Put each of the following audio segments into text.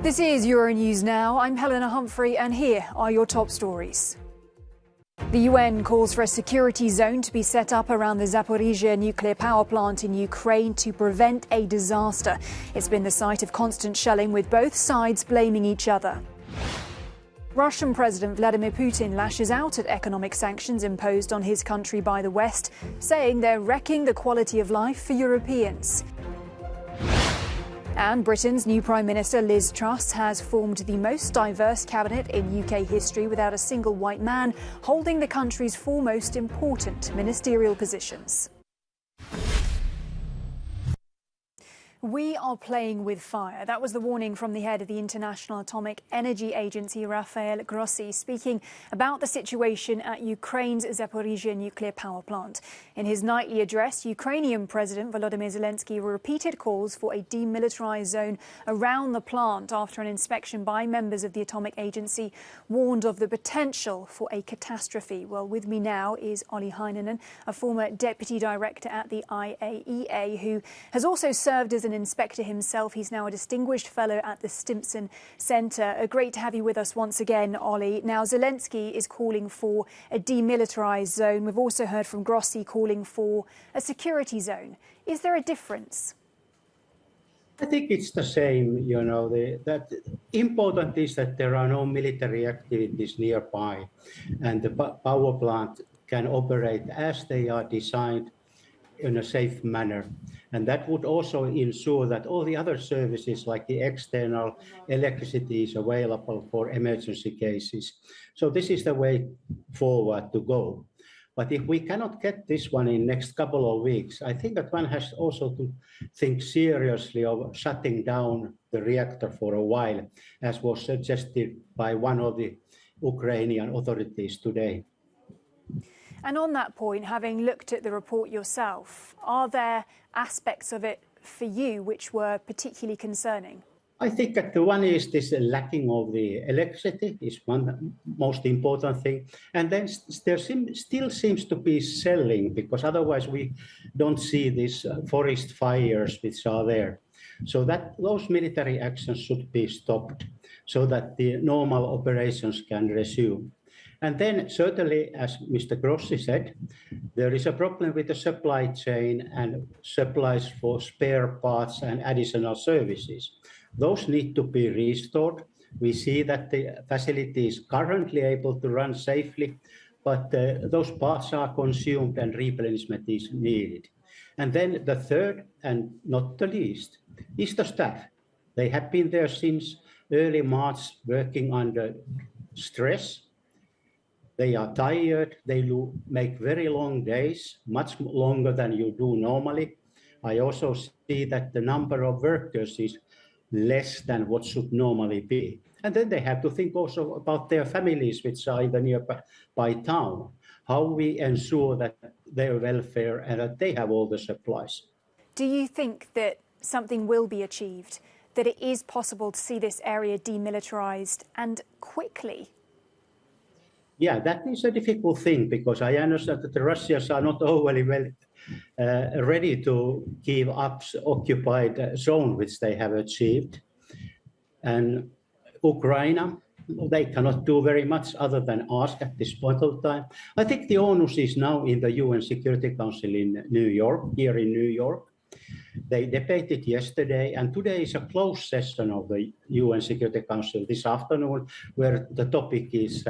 This is Euronews Now. I'm Helena Humphrey, and here are your top stories. The UN calls for a security zone to be set up around the Zaporizhzhia nuclear power plant in Ukraine to prevent a disaster. It's been the site of constant shelling, with both sides blaming each other. Russian President Vladimir Putin lashes out at economic sanctions imposed on his country by the West, saying they're wrecking the quality of life for Europeans. And Britain's new Prime Minister Liz Truss has formed the most diverse cabinet in UK history, without a single white man holding the country's four most important ministerial positions. We are playing with fire. That was the warning from the head of the International Atomic Energy Agency, Rafael Grossi, speaking about the situation at Ukraine's Zaporizhzhia nuclear power plant. In his nightly address, Ukrainian President Volodymyr Zelensky repeated calls for a demilitarized zone around the plant after an inspection by members of the Atomic Agency warned of the potential for a catastrophe. Well, with me now is Olli Heinonen, a former deputy director at the IAEA, who has also served as an inspector himself. He's now a distinguished fellow at the Stimson Centre. Great to have you with us once again, Olli. Now, Zelensky is calling for a demilitarised zone. We've also heard from Grossi calling for a security zone. Is there a difference? I think it's the same, that important is that there are no military activities nearby, and the power plant can operate as they are designed in a safe manner. And that would also ensure that all the other services, like the external electricity, is available for emergency cases. So this is the way forward to go. But if we cannot get this one in next couple of weeks, I think that one has also to think seriously of shutting down the reactor for a while, as was suggested by one of the Ukrainian authorities today. And on that point, having looked at the report yourself, are there aspects of it for you which were particularly concerning? I think that the one is this lacking of the electricity is one most important thing. And then there still seems to be selling, because otherwise we don't see these forest fires which are there. So that those military actions should be stopped so that the normal operations can resume. And then certainly, as Mr. Grossi said, there is a problem with the supply chain and supplies for spare parts and additional services. Those need to be restored. We see that the facility is currently able to run safely, but those parts are consumed and replenishment is needed. And then the third, and not the least, is the staff. They have been there since early March, working under stress. They are tired, they make very long days, much longer than you do normally. I also see that the number of workers is less than what should normally be. And then they have to think also about their families, which are in the nearby town, how we ensure that their welfare and that they have all the supplies. Do you think that something will be achieved, that it is possible to see this area demilitarized and quickly? Yeah, that is a difficult thing, because I understand that the Russians are not overly ready to give up occupied zone which they have achieved. And Ukraine, they cannot do very much other than ask at this point of time. I think the onus is now in the UN Security Council in New York, here in New York. They debated yesterday, and today is a closed session of the UN Security Council this afternoon, where the topic is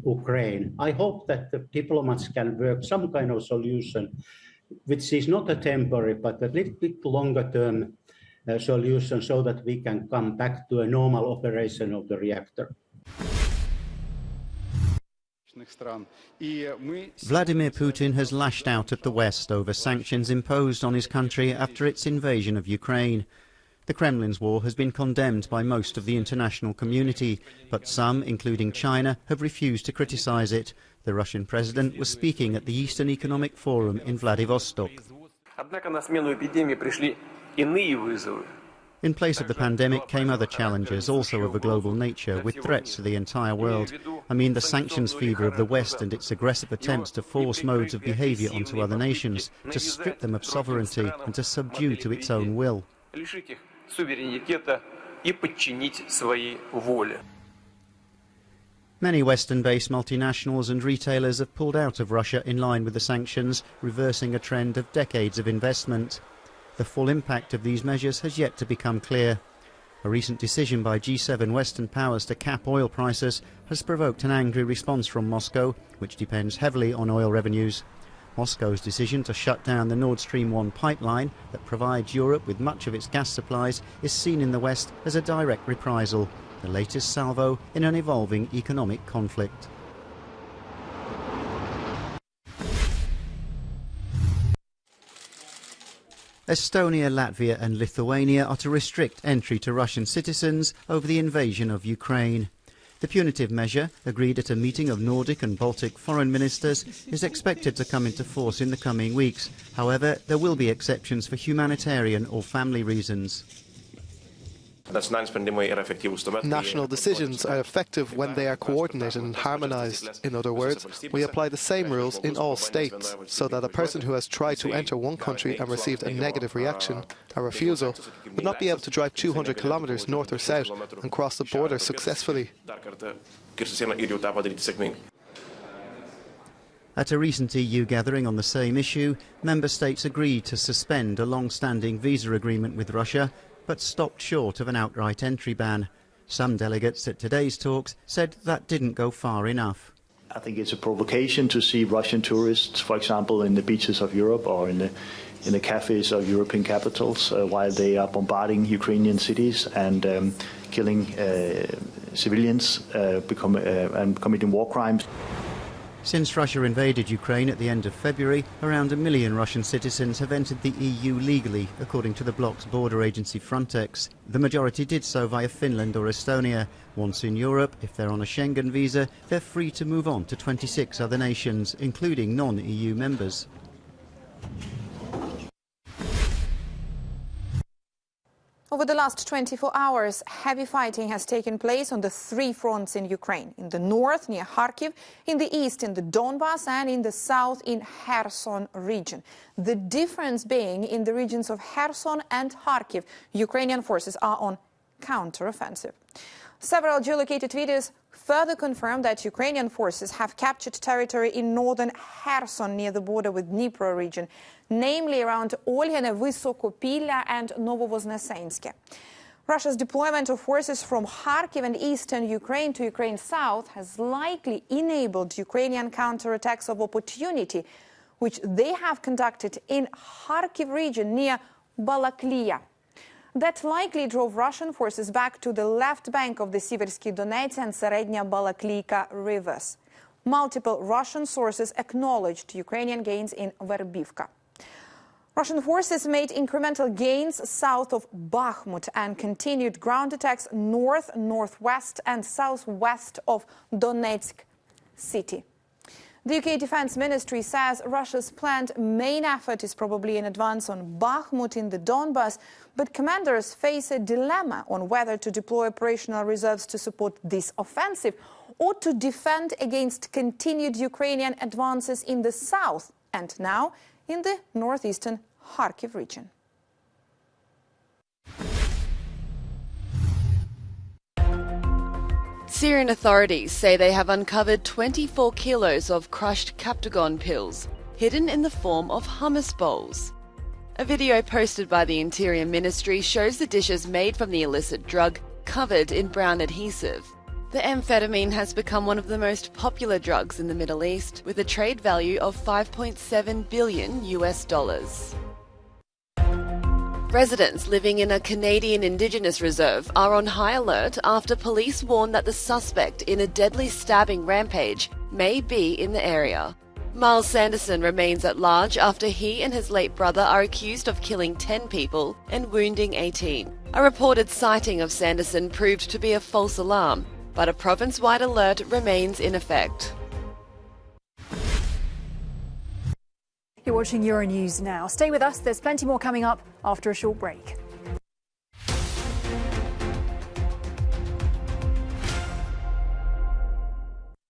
Ukraine. I hope that the diplomats can work some kind of solution, which is not a temporary, but a little bit longer term solution, so that we can come back to a normal operation of the reactor. Vladimir Putin has lashed out at the West over sanctions imposed on his country after its invasion of Ukraine. The Kremlin's war has been condemned by most of the international community, but some, including China, have refused to criticize it. The Russian president was speaking at the Eastern Economic Forum in Vladivostok. In place of the pandemic came other challenges, also of a global nature, with threats to the entire world. I mean the sanctions fever of the West and its aggressive attempts to force modes of behavior onto other nations, to strip them of sovereignty and to subdue to its own will. и подчинить своей воле. Many Western-based multinationals and retailers have pulled out of Russia in line with the sanctions, reversing a trend of decades of investment. The full impact of these measures has yet to become clear. A recent decision by G7 Western powers to cap oil prices has provoked an angry response from Moscow, which depends heavily on oil revenues. Moscow's decision to shut down the Nord Stream 1 pipeline that provides Europe with much of its gas supplies is seen in the West as a direct reprisal, the latest salvo in an evolving economic conflict. Estonia, Latvia and Lithuania are to restrict entry to Russian citizens over the invasion of Ukraine. The punitive measure, agreed at a meeting of Nordic and Baltic foreign ministers, is expected to come into force in the coming weeks. However, there will be exceptions for humanitarian or family reasons. National decisions are effective when they are coordinated and harmonised. In other words, we apply the same rules in all states, so that a person who has tried to enter one country and received a negative reaction, a refusal, would not be able to drive 200 kilometres north or south and cross the border successfully. At a recent EU gathering on the same issue, member states agreed to suspend a long-standing visa agreement with Russia, but stopped short of an outright entry ban. Some delegates at today's talks said that didn't go far enough. I think it's a provocation to see Russian tourists, for example, in the beaches of Europe or in the cafes of European capitals while they are bombarding Ukrainian cities and killing civilians and committing war crimes. Since Russia invaded Ukraine at the end of February, around 1 million Russian citizens have entered the EU legally, according to the bloc's border agency Frontex. The majority did so via Finland or Estonia. Once in Europe, if they're on a Schengen visa, they're free to move on to 26 other nations, including non-EU members. Over the last 24 hours, heavy fighting has taken place on the 3 fronts in Ukraine. In the north, near Kharkiv, in the east, in the Donbas, and in the south, in Kherson region. The difference being, in the regions of Kherson and Kharkiv, Ukrainian forces are on counter-offensive. Several geolocated videos further confirm that Ukrainian forces have captured territory in northern Kherson near the border with Dnipro region, namely around Olhene, Vysokopilya and Novovoznesenske. Russia's deployment of forces from Kharkiv and eastern Ukraine to Ukraine's south has likely enabled Ukrainian counterattacks of opportunity, which they have conducted in Kharkiv region near Balaklia. That likely drove Russian forces back to the left bank of the Siversky Donets and Serednya Balakliyka rivers. Multiple Russian sources acknowledged Ukrainian gains in Verbivka. Russian forces made incremental gains south of Bakhmut and continued ground attacks north, northwest and southwest of Donetsk city. The UK Defence Ministry says Russia's planned main effort is probably an advance on Bakhmut in the Donbas, but commanders face a dilemma on whether to deploy operational reserves to support this offensive or to defend against continued Ukrainian advances in the south and now in the northeastern Kharkiv region. Syrian authorities say they have uncovered 24 kilos of crushed Captagon pills, hidden in the form of hummus bowls. A video posted by the Interior Ministry shows the dishes made from the illicit drug covered in brown adhesive. The amphetamine has become one of the most popular drugs in the Middle East, with a trade value of $5.7 billion US. Residents living in a Canadian Indigenous reserve are on high alert after police warn that the suspect in a deadly stabbing rampage may be in the area. Miles Sanderson remains at large after he and his late brother are accused of killing 10 people and wounding 18. A reported sighting of Sanderson proved to be a false alarm, but a province-wide alert remains in effect. You're watching Euronews now. Stay with us, there's plenty more coming up after a short break.